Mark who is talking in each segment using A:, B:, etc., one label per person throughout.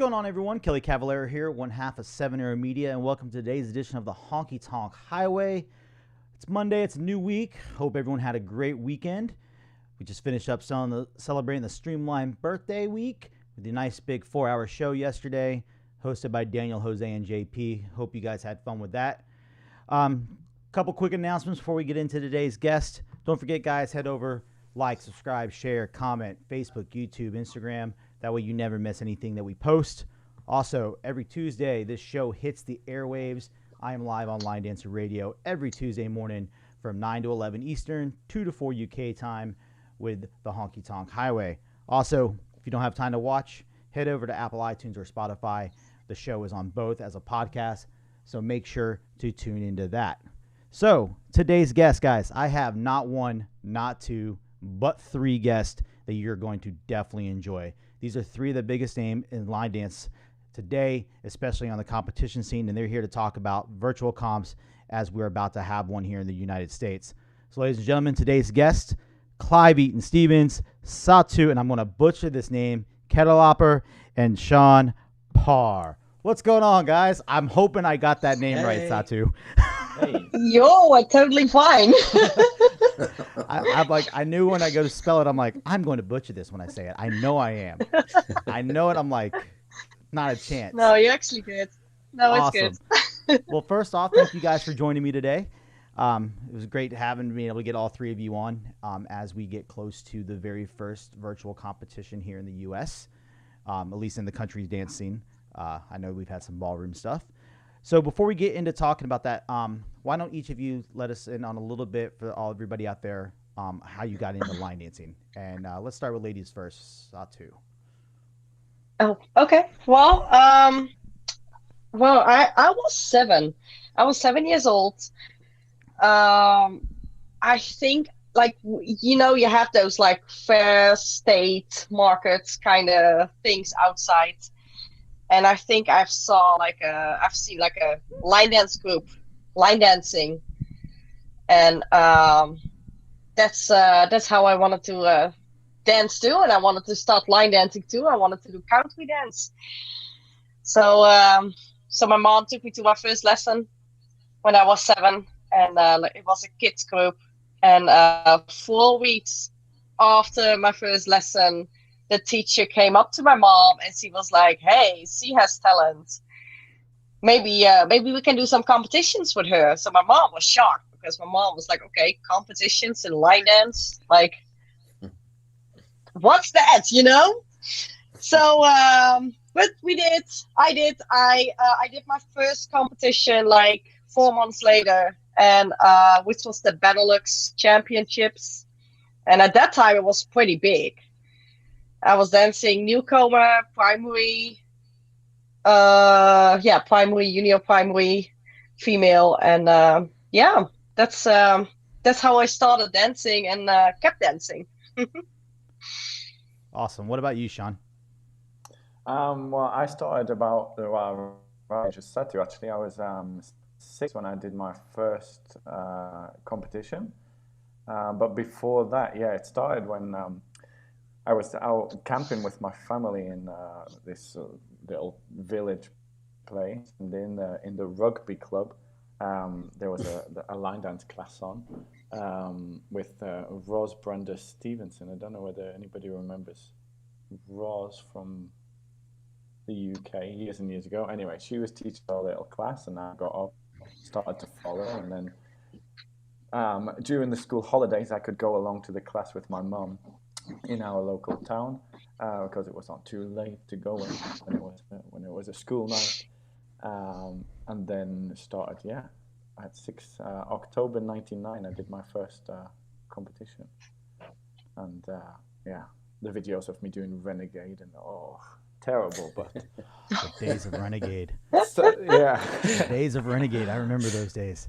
A: going on, everyone? Kelly Cavallaro here, one half of 7 Arrow Media, and welcome to today's edition of the Honky Tonk Highway. It's Monday. It's a new week. Hope everyone had a great weekend. We just finished up celebrating the Streamline birthday week with a nice big 4-hour show yesterday, hosted by Daniel, Jose, and JP. Hope you guys had fun with that. Couple quick announcements before we get into today's guest. Don't forget, guys, head over, like, subscribe, share, comment, Facebook, YouTube, Instagram. That way you never miss anything that we post. Also, every Tuesday, this show hits the airwaves. I am live on Line Dancer Radio every Tuesday morning from 9 to 11 Eastern, 2 to 4 UK time with the Honky Tonk Highway. Also, if you don't have time to watch, head over to Apple iTunes or Spotify. The show is on both as a podcast, so make sure to tune into that. So, today's guest, guys, I have not one, not two, but 3 guests that you're going to definitely enjoy. These are 3 of the biggest names in line dance today, especially on the competition scene, and they're here to talk about virtual comps as we're about to have one here in the United States. So, ladies and gentlemen, today's guest, Clive Eaton-Stevens, Satu, and I'm going to butcher this name, Ketellapper, and Shaun Parr. What's going on, guys? I'm hoping I got that name right, Satu.
B: Hey. You're totally fine.
A: I knew when I go to spell it, I'm like, I'm going to butcher this when I say it. I know I am. I know it. I'm like, not a chance.
B: No, you're actually good. No,
A: Awesome.
B: It's good.
A: Well, first off, thank you guys for joining me today. It was great having me able to get all 3 of you on as we get close to the very first virtual competition here in the U.S., at least in the country's dance scene. I know we've had some ballroom stuff. So before we get into talking about that, why don't each of you let us in on a little bit for everybody out there how you got into line dancing? And let's start with ladies first. Satu.
B: Oh, okay. Well, I was 7. I was 7 years old. I think, like, you have those like fair state markets kind of things outside. And I think I've seen like a line dance group, line dancing, and that's how I wanted to dance too, and I wanted to start line dancing too. I wanted to do country dance. So my mom took me to my first lesson when I was 7, and it was a kids group. And 4 weeks after my first lesson, the teacher came up to my mom and she was like, "Hey, she has talent. Maybe we can do some competitions with her." So my mom was shocked because my mom was like, "Okay, competitions in line dance? Like, what's that, So, but we did. I did my first competition like 4 months later, and which was the Benelux Championships. And at that time, it was pretty big. I was dancing newcomer, primary, primary, junior primary, female, and that's how I started dancing and kept dancing.
A: Awesome. What about you, Shaun?
C: Well, I started about the age of Satu. Actually, I was 6 when I did my first competition. But before that, it started when I was out camping with my family in this little village place, and in the rugby club, there was a line dance class on with Rose Brenda Stevenson. I don't know whether anybody remembers Rose from the UK years and years ago. Anyway, she was teaching a little class, and I got up, started to follow, and then during the school holidays, I could go along to the class with my mum in our local town because it was not too late to go when it was a school night, and then started at October 99 I did my first competition, and the videos of me doing Renegade, and terrible, but
A: the days of Renegade.
C: The
A: days of Renegade, I remember those days.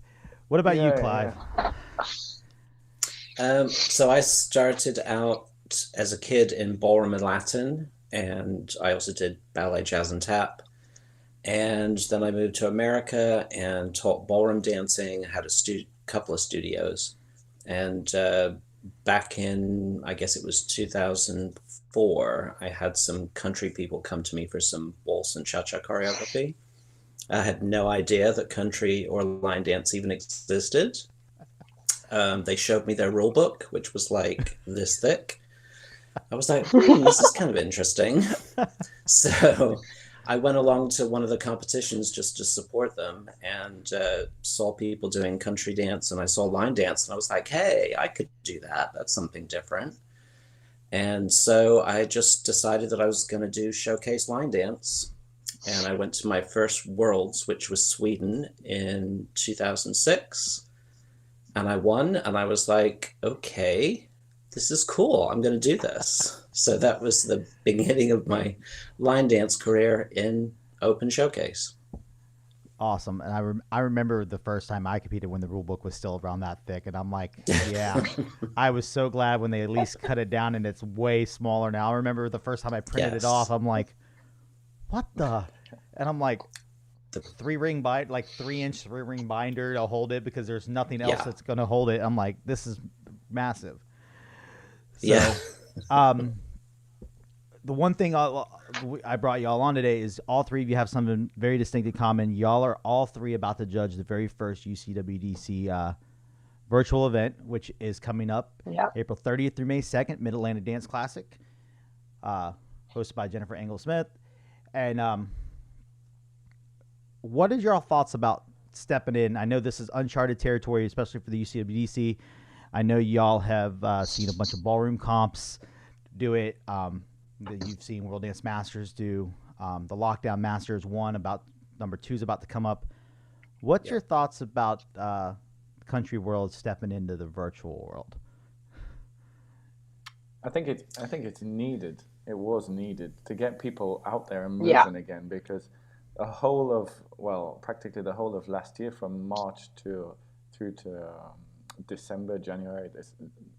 A: What about you, Clive?
D: So I started out as a kid in ballroom and Latin, and I also did ballet, jazz, and tap. And then I moved to America and taught ballroom dancing, had a couple of studios. And back in, I guess it was 2004, I had some country people come to me for some waltz and cha-cha choreography. I had no idea that country or line dance even existed. They showed me their rule book, which was like this thick. I was like, this is kind of interesting. So I went along to one of the competitions just to support them, and saw people doing country dance, and I saw line dance, and I was like, hey, I could do that. That's something different. And so I just decided that I was going to do showcase line dance. And I went to my first Worlds, which was Sweden in 2006. And I won, and I was like, okay, this is cool. I'm going to do this. So that was the beginning of my line dance career in Open Showcase.
A: Awesome. And I remember the first time I competed when the rule book was still around that thick. And I'm like, yeah, I was so glad when they at least cut it down and it's way smaller now. I remember the first time I printed it off, I'm like, what the? And I'm like, the 3-ring bind, like 3-inch 3-ring binder to hold it because there's nothing else that's going to hold it. I'm like, this is massive. So, the one thing I brought y'all on today is all three of you have something very distinct in common. Y'all are all three about to judge the very first UCWDC virtual event, which is coming up April 30th through May 2nd, Mid-Atlantic Dance Classic, hosted by Jennifer Engel-Smith. And what is your thoughts about stepping in? I know this is uncharted territory, especially for the UCWDC. I know y'all have seen a bunch of ballroom comps do it. You've seen World Dance Masters do. The Lockdown Masters number 2 is about to come up. What's your thoughts about country world stepping into the virtual world?
C: I think it's needed. It was needed to get people out there and moving again, because practically the whole of last year, from March through to December, January,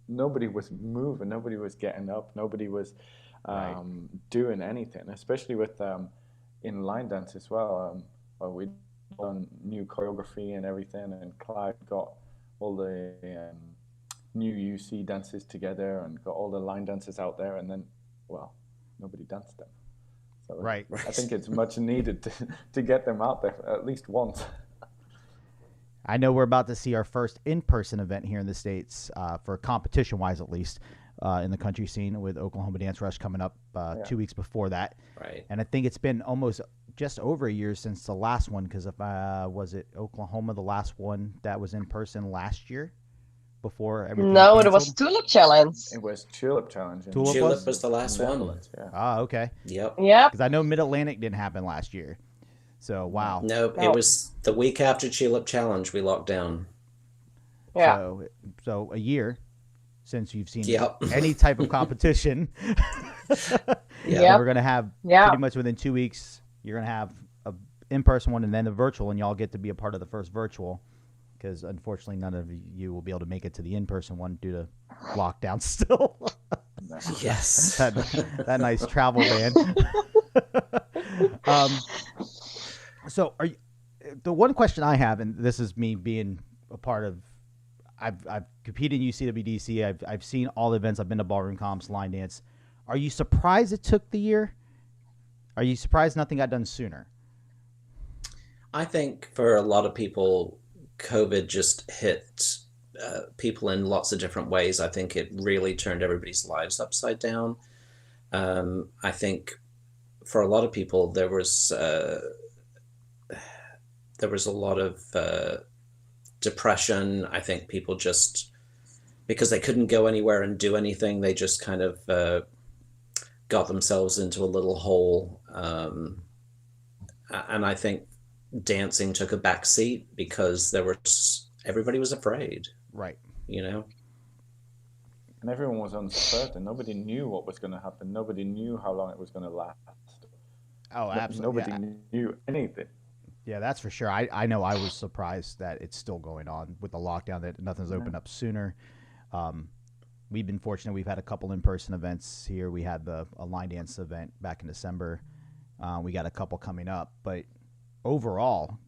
C: nobody was moving, nobody was getting up, nobody was doing anything, especially with in line dance as well. We done new choreography and everything, and Clive got all the new UC dances together and got all the line dances out there, and then nobody danced them. So I think it's much needed to get them out there at least once.
A: I know we're about to see our first in-person event here in the States, for competition-wise at least, in the country scene, with Oklahoma Dance Rush coming up 2 weeks before that.
D: Right.
A: And I think it's been almost just over a year since the last one, because was it Oklahoma, the last one that was in person last year? Before everything canceled?
B: It was Tulip Challenge.
C: It was Tulip Challenge.
D: Tulip was the last one.
C: Yeah.
A: Ah, okay.
D: Yep.
A: Because I know Mid-Atlantic didn't happen last year. So, wow.
D: No, it was the week after Tulip Challenge we locked down.
B: Yeah.
A: So a year since you've seen any type of competition. We're going to have pretty much within 2 weeks, you're going to have an in-person one and then the virtual, and y'all get to be a part of the first virtual, because unfortunately none of you will be able to make it to the in-person one due to lockdown still.
D: Yes.
A: that nice travel ban. So the one question I have, and this is me being a part of, I've competed in UCWDC. I've seen all the events. I've been to ballroom comps, line dance. Are you surprised it took the year? Are you surprised nothing got done sooner?
D: I think for a lot of people, COVID just hit people in lots of different ways. I think it really turned everybody's lives upside down. I think for a lot of people, there was a lot of depression. I think people just, because they couldn't go anywhere and do anything, they just kind of got themselves into a little hole. And I think dancing took a back seat because everybody was afraid.
A: Right.
D: You know?
C: And everyone was uncertain. Nobody knew what was going to happen. Nobody knew how long it was going to last.
A: Oh, absolutely.
C: Nobody knew anything.
A: Yeah, that's for sure. I know I was surprised that it's still going on with the lockdown, that nothing's opened up sooner. We've been fortunate. We've had a couple in-person events here. We had a line dance event back in December. We got a couple coming up. But overall,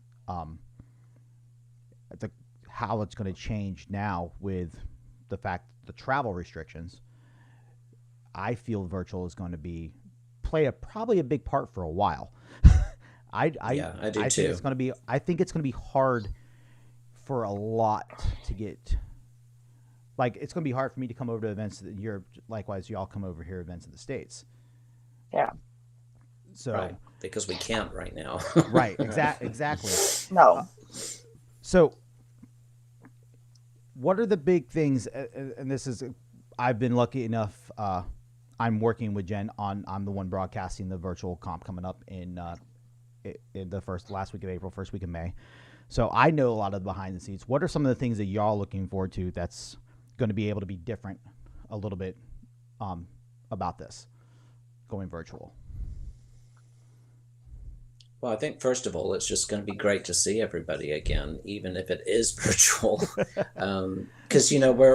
A: how it's going to change now with the fact the travel restrictions, I feel virtual is going to play probably a big part for a while. I do
D: too.
A: Think it's going to be. I think it's going to be hard for a lot to get. Like, it's going to be hard for me to come over to events that likewise, y'all come over here events in the States.
B: Yeah.
A: So.
D: Right, because we can't right now.
A: Right. Exactly.
B: No.
A: So, what are the big things? And this is, I've been lucky enough. I'm working with Jen I'm the one broadcasting the virtual comp coming up in the last week of April, first week of May. So I know a lot of the behind the scenes. What are some of the things that y'all looking forward to that's going to be able to be different a little bit about this going virtual?
D: Well, I think first of all, it's just going to be great to see everybody again, even if it is virtual, because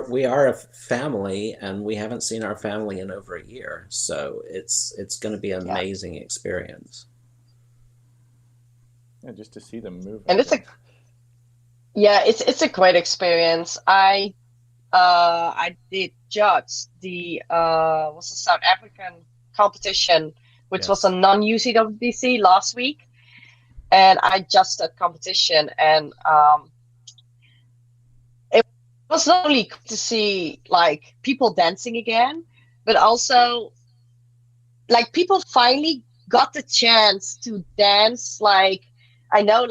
D: we are a family and we haven't seen our family in over a year, so it's going to be an amazing experience.
C: Yeah, just to see them move.
B: And it's a great experience. I did judge the was a South African competition, which was a non-UCWC last week. And I judged that competition, and it was not only cool to see like people dancing again, but also like people finally got the chance to dance. Like, I know,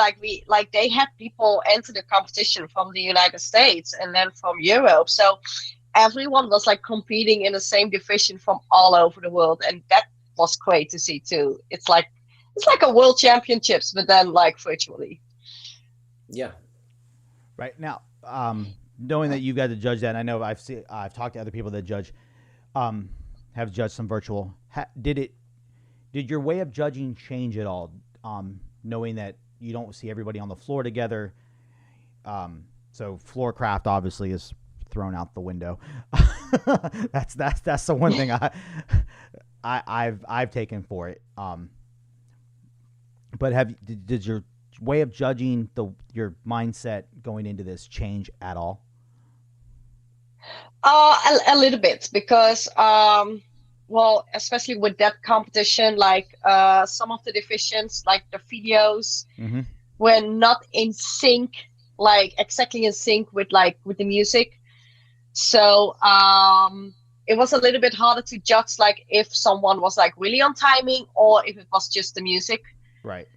B: they had people enter the competition from the United States and then from Europe, so everyone was like competing in the same division from all over the world, and that was great to see too. It's like a world championships, but then like virtually.
D: Yeah.
A: Right now, knowing that you got to judge that, and I know I've talked to other people that have judged some virtual. Did your way of judging change at all? Knowing that you don't see everybody on the floor together, so floor craft obviously is thrown out the window. That's the one thing I've taken for it. But did your way of judging your mindset going into this change at all?
B: A little bit, because especially with that competition, like some of the divisions, like the videos, were not in sync, like exactly in sync with the music. So it was a little bit harder to judge, like if someone was like really on timing or if it was just the music.
A: Right.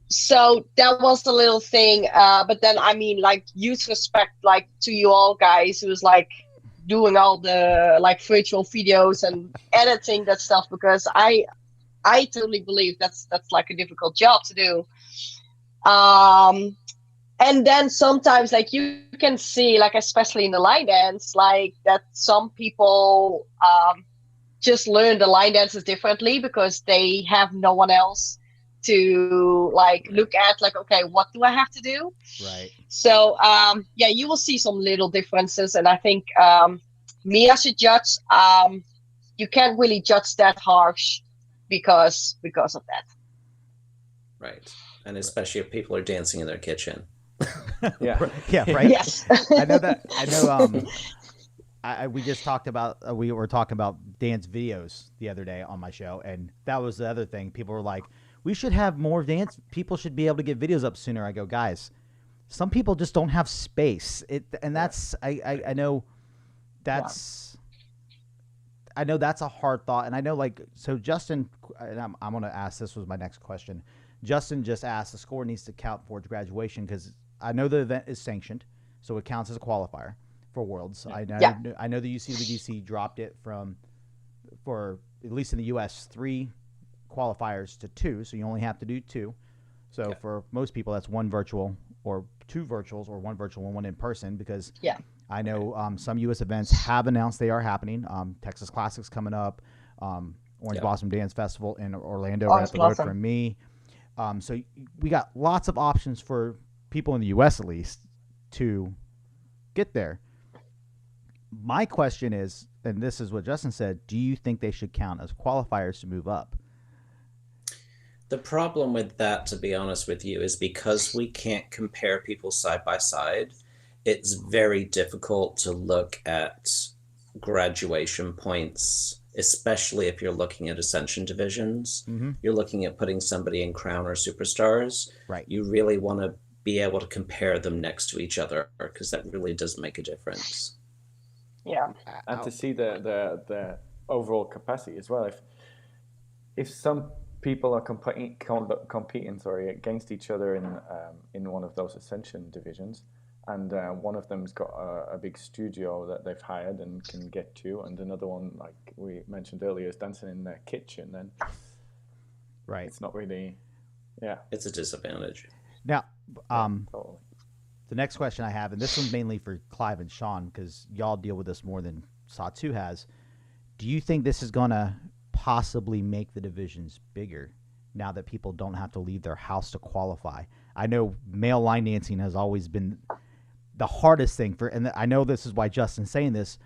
B: So that was the little thing. But then, I mean, like, huge respect, like, to you all guys who's like doing all the like virtual videos and editing that stuff, because I totally believe that's like a difficult job to do. And then sometimes, like, you can see, like, especially in the line dance, like, that some people just learn the line dances differently because they have no one else to like look at, like, okay, what do I have to do?
A: Right.
B: So you will see some little differences, and I think me as a judge, you can't really judge that harsh because of that.
D: Right. And especially if people are dancing in their kitchen.
A: Yeah, right.
B: Yes.
A: I know that. I know. We just talked about. We were talking about dance videos the other day on my show, and that was the other thing. People were like, "We should have more dance. People should be able to get videos up sooner." I go, guys, some people just don't have space. That's. I know. That's. I know that's a hard thought, and I know, like, so Justin. And I'm going to ask. This was my next question. Justin just asked, the score needs to count towards graduation because I know the event is sanctioned, so it counts as a qualifier for Worlds.
B: Yeah.
A: I know the UCWDC dropped it for at least in the U.S., 3 qualifiers to 2, so you only have to do 2. So for most people, that's 1 virtual or 2 virtuals or 1 virtual and 1 in person, because I know some U.S. events have announced they are happening. Texas Classic's coming up, Orange Blossom Dance Festival in Orlando, right up the road from me. So we got lots of options for people in the U.S. at least to get there. My question is, and this is what Justin said, do you think they should count as qualifiers to move up?
D: The problem with that, to be honest with you, is because we can't compare people side by side, it's very difficult to look at graduation points, especially if you're looking at ascension divisions.
A: Mm-hmm.
D: You're looking at putting somebody in crown or superstars.
A: Right.
D: You really want to be able to compare them next to each other, because that really does make a difference.
B: Yeah.
C: And to see the overall capacity as well. If some people are competing against each other in one of those ascension divisions, and one of them's got a big studio that they've hired and can get to, and another one, like we mentioned earlier, is dancing in their kitchen, then
A: right,
C: it's not really, yeah,
D: it's a disadvantage.
A: Now,
C: totally.
A: the next question I have, and this one's mainly for Clive and Shaun, because y'all deal with this more than Satu has. Do you think this is going to possibly make the divisions bigger now that people don't have to leave their house to qualify? I know male line dancing has always been the hardest thing and I know this is why Justin's saying this,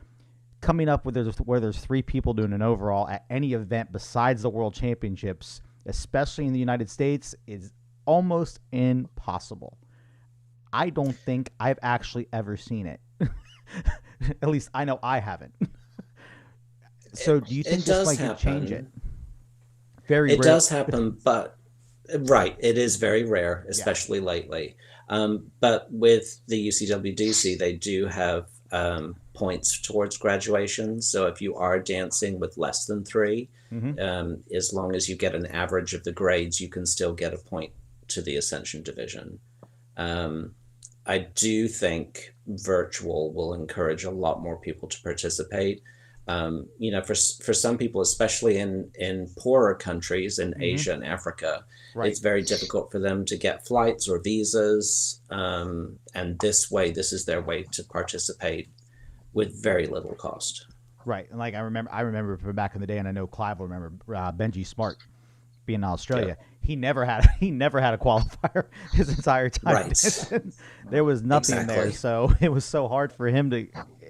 A: coming up with where there's 3 people doing an overall at any event besides the World Championships, especially in the United States, is almost impossible. I don't think I've actually ever seen it. At least I know I haven't. So do you think this might change it? Very rare.
D: It does happen, but right, it is very rare, especially lately. But with the UCWDC, they do have points towards graduation. So if you are dancing with less than 3, as long as you get an average of the grades, you can still get a point to the Ascension division. I do think virtual will encourage a lot more people to participate. For some people, especially in poorer countries in Asia and Africa, it's very difficult for them to get flights or visas. And this is their way to participate with very little cost.
A: Right. And like I remember from back in the day, and I know Clive will remember Benji Smart being in Australia. Yeah. He never had a qualifier his entire time.
D: Right.
A: There was nothing there. So it was so hard for him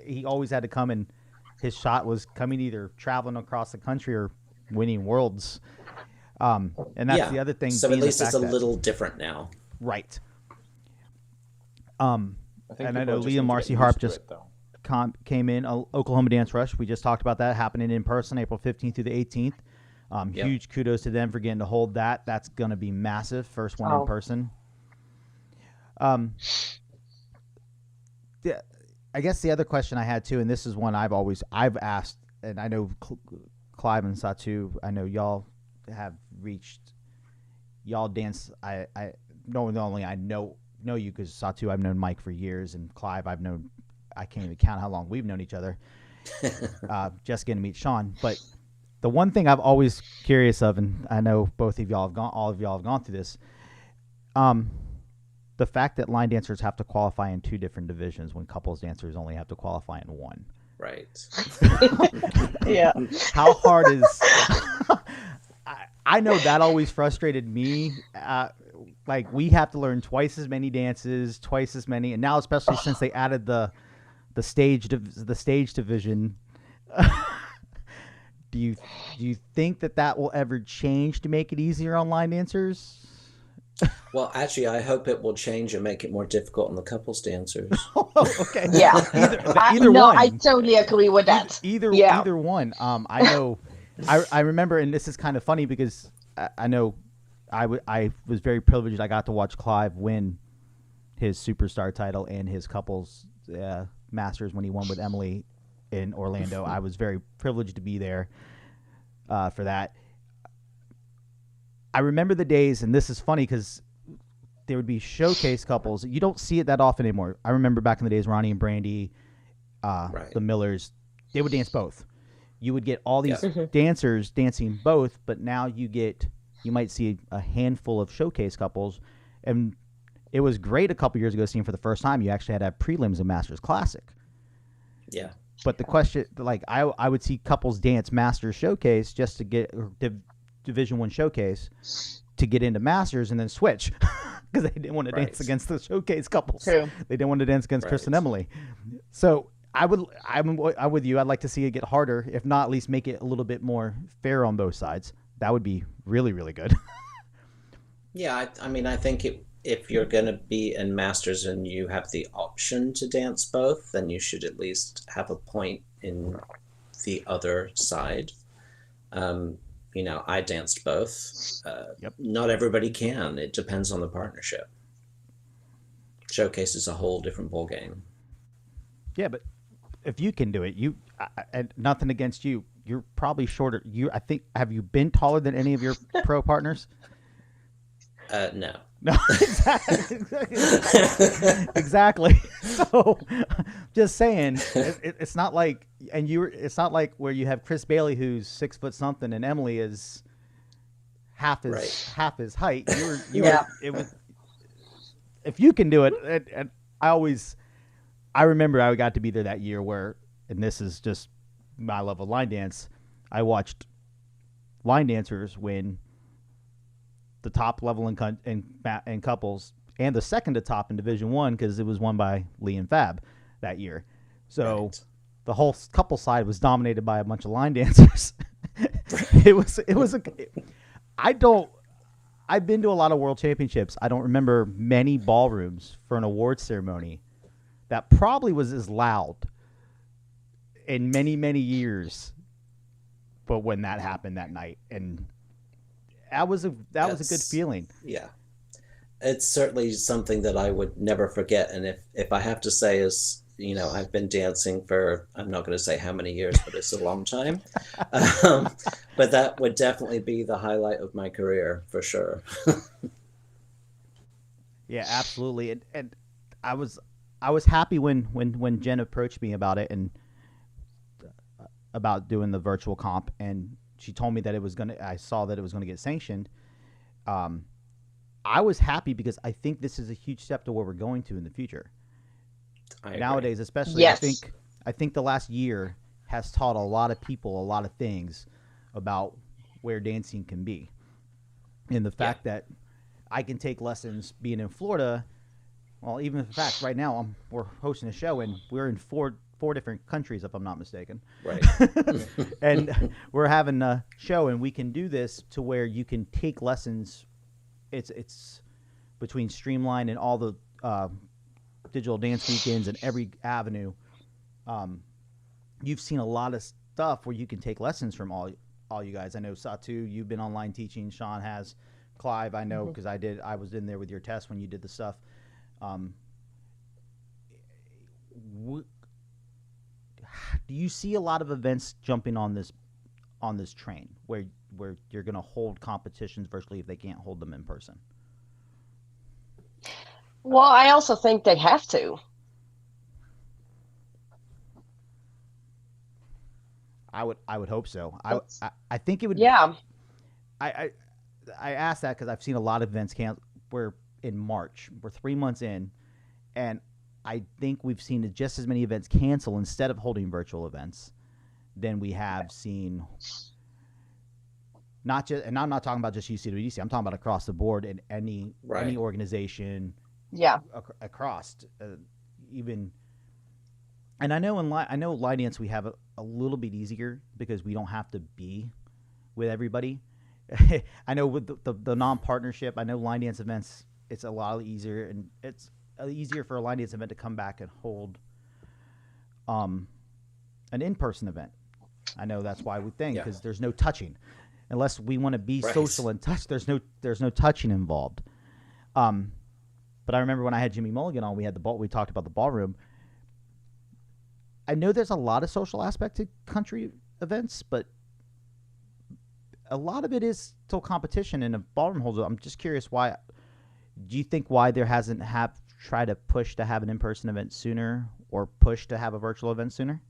A: he always had to come, and his shot was coming either traveling across the country or winning worlds. And that's the other thing.
D: So at least it's a little different now.
A: Right. And I know Liam Marcy Harp just came in. Oklahoma Dance Rush. We just talked about that happening in person, April 15th through the 18th. Huge kudos to them for getting to hold that. That's going to be massive. First one in person. I guess the other question I had too, and this is one I've asked, and I know Clive and Satu, I know y'all have reached, y'all dance. I know you because Satu, I've known Mike for years, and Clive, I can't even count how long we've known each other. Just getting to meet Shaun, but the one thing I'm always curious of, and I know all of y'all have gone through this, the fact that line dancers have to qualify in 2 different divisions when couples dancers only have to qualify in 1.
D: Right.
B: Yeah.
A: How hard is? I know that always frustrated me. Like we have to learn twice as many dances, twice as many, and now especially since they added the stage division. Do you think that will ever change to make it easier on line dancers?
D: Well, actually, I hope it will change and make it more difficult on the couples dancers.
A: Okay.
B: Yeah.
A: Either one.
B: I totally agree with that.
A: Either one. I know. I remember, and this is kind of funny because I know I was very privileged. I got to watch Clive win his superstar title and his couples masters when he won with Emily in Orlando. I was very privileged to be there for that. I remember the days, and this is funny because there would be showcase couples. You don't see it that often anymore. I remember back in the days, Ronnie and Brandy, the Millers, they would dance both. You would get all these dancers dancing both, but now you might see a handful of showcase couples, and it was great a couple years ago seeing for the first time you actually had to have prelims in Masters Classic.
D: Yeah.
A: But the question, like I would see couples dance Masters Showcase just to get Division 1 Showcase to get into Masters and then switch because they didn't want to dance against the showcase couples.
B: True.
A: They didn't want to dance against Chris and Emily. So I'm with you. I'd like to see it get harder, if not at least make it a little bit more fair on both sides. That would be really, really good.
D: Yeah, I mean, I think if you're going to be in Masters and you have the option to dance both, then you should at least have a point in the other side. I danced both.
A: Yep.
D: Not everybody can. It depends on the partnership. Showcase is a whole different ballgame.
A: Yeah, but if you can do it, and nothing against you, you're probably shorter. I think, have you been taller than any of your pro partners?
D: No.
A: No, exactly. So, just saying, it's not like, it's not like where you have Chris Bailey who's 6 foot something and Emily is half his height. It was, if you can do it, and I remember I got to be there that year where, and this is just my love of line dance, I watched line dancers win the top level in couples and the second to top in Division I because it was won by Lee and Fab that year. So the whole couple side was dominated by a bunch of line dancers. I've been to a lot of world championships. I don't remember many ballrooms for an award ceremony that probably was as loud in many, many years. But when that happened that night, and that was a good feeling.
D: Yeah. It's certainly something that I would never forget. And if I have to say is, I've been dancing for, I'm not going to say how many years, but it's a long time. But that would definitely be the highlight of my career for sure.
A: Yeah, absolutely. And I was happy when Jen approached me about it and about doing the virtual comp, and she told me that I saw that it was going to get sanctioned. I was happy because I think this is a huge step to where we're going to in the future. Nowadays, especially,
B: yes.
A: I think the last year has taught a lot of people a lot of things about where dancing can be. And the fact that I can take lessons being in Florida, well, even the fact right now we're hosting a show and we're in four different countries, if I'm not mistaken.
D: Right.
A: And we're having a show, and we can do this to where you can take lessons. It's between Streamline and all the digital dance weekends and every avenue. You've seen a lot of stuff where you can take lessons from all you guys. I know Satu, you've been online teaching. Shaun has. Clive, I know because I was in there with your test when you did the stuff. Do you see a lot of events jumping on this train where you're going to hold competitions virtually if they can't hold them in person?
B: Well, I also think they have to.
A: I would hope so. I think it would.
B: Yeah.
A: I asked that because I've seen a lot of events we're in March. We're 3 months in, and I think we've seen just as many events cancel instead of holding virtual events than we have seen. Not just, and I'm not talking about just UCWDC. I'm talking about across the board in any organization.
B: Yeah.
A: Across, even. And I know line dance we have a little bit easier because we don't have to be with everybody. I know with the non-partnership, I know line dance events, it's a lot easier, and it's easier for a line dance event to come back and hold an in-person event. I know that's why we think, because there's no touching. Unless we want to be social and touch, there's no touching involved. But I remember when I had Jimmy Mulligan on, we talked about the ballroom. I know there's a lot of social aspect to country events, but a lot of it is still competition, and a ballroom holds. I'm just curious why. Do you think why there hasn't tried to push to have an in-person event sooner, or push to have a virtual event sooner?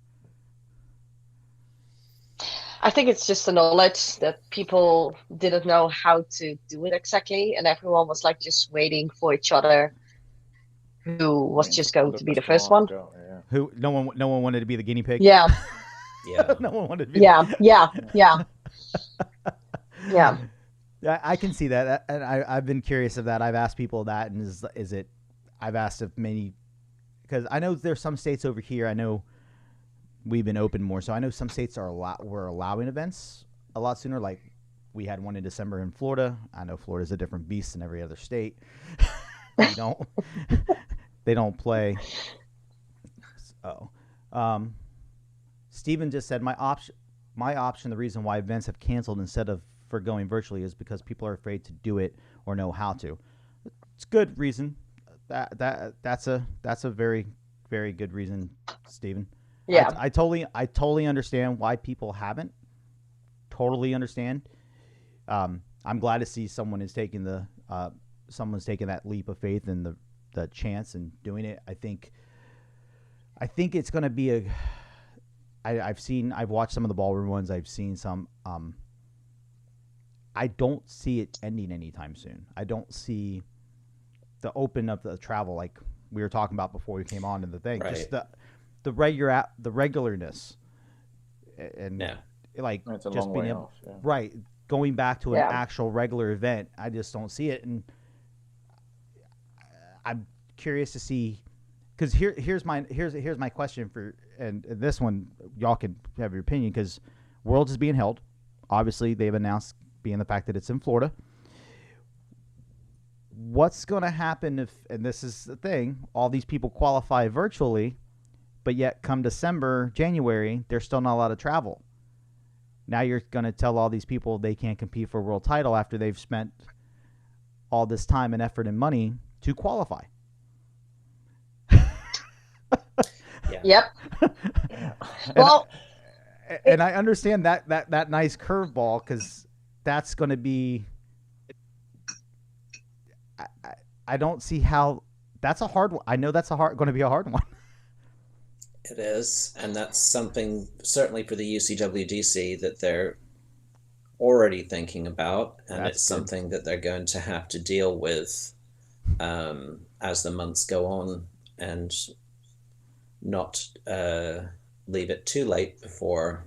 B: I think it's just the knowledge that people didn't know how to do it exactly, and everyone was like just waiting for each other. Who was just going to be the first one?
A: Who no one wanted to be the guinea pig.
B: Yeah.
D: Yeah.
A: No one wanted to be.
B: Yeah. Yeah.
A: I can see that, and I've been curious of that. I've asked people that, and is it? I've asked if many, because I know there's some states over here. I know we've been open more, so I know some states were allowing events a lot sooner. Like we had one in December in Florida. I know Florida's a different beast than every other state. you don't they don't play. Steven just said my option, the reason why events have canceled instead of for going virtually is because people are afraid to do it or know how to. It's a good reason. That's a very, very good reason, Steven.
B: Yeah.
A: I totally understand why people haven't. Totally understand. I'm glad to see someone's taking that leap of faith and the chance and doing it. I think it's going to be I've watched some of the ballroom ones. I've seen some. I don't see it ending anytime soon. I don't see the open of the travel like we were talking about before we came on to the thing.
D: Right.
A: Just the regularness and like
C: it's a
A: just
C: long
A: being
C: way
A: able
C: off, yeah.
A: right going back to an actual regular event. I just don't see it, and I'm curious to see because here's my question for and this one y'all can have your opinion because Worlds is being held. Obviously, they've announced being the fact that it's in Florida. What's going to happen if, and this is the thing, all these people qualify virtually, but yet come December, January, they're still not allowed to travel. Now you're going to tell all these people they can't compete for a world title after they've spent all this time and effort and money to qualify.
D: Yeah.
B: Yep.
C: Yeah.
B: Well,
A: and I understand that nice curveball because that's going to be. I don't see how that's a hard one. I know that's going to be a hard one.
D: It is, and that's something certainly for the UCWDC that they're already thinking about, and
A: That's
D: it's
A: good.
D: something that they're going to have to deal with as the months go on, and not leave it too late before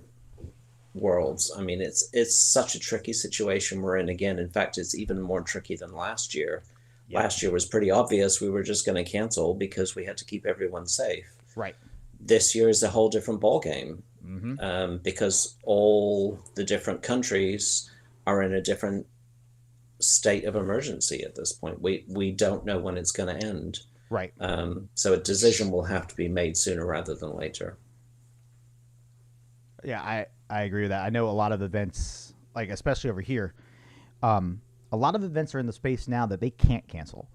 D: Worlds. I mean, it's such a tricky situation we're in again. In fact, it's even more tricky than last year.
A: Yeah.
D: Last year was pretty obvious we were just going to cancel because we had to keep everyone safe.
A: Right.
D: This year is a whole different ballgame because all the different countries are in a different state of emergency at this point. We don't know when it's going to end.
A: Right.
D: So a decision will have to be made sooner rather than later.
A: Yeah, I agree with that. I know a lot of events, like especially over here, a lot of events are in the space now that they can't cancel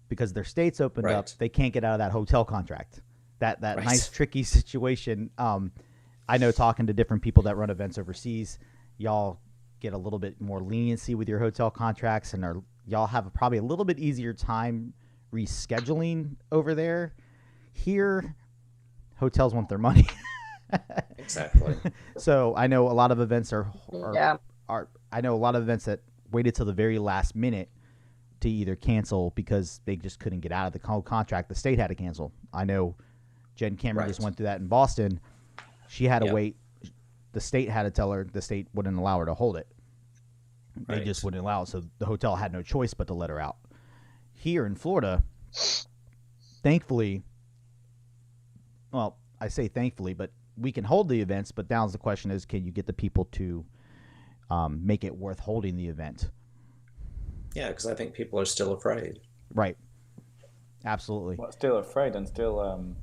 A: because their states opened up. They can't get out of that hotel contract. That nice tricky situation. I know talking to different people that run events overseas, y'all get a little bit more leniency with your hotel contracts, and y'all have probably a little bit easier time rescheduling over there. Here, hotels want their money.
D: Exactly.
A: So I know a lot of events are I know a lot of events that waited till the very last minute to either cancel because they just couldn't get out of the contract. The state had to cancel. I know Jen Cameron just went through that in Boston. She had to wait. The state had to tell her the state wouldn't allow her to hold it. They just wouldn't allow it. So the hotel had no choice but to let her out. Here in Florida, thankfully, well, I say thankfully, but we can hold the events. But now the question is, can you get the people to make it worth holding the event?
D: Yeah, because I think people are still afraid.
A: Right. Absolutely.
C: Well, still afraid and still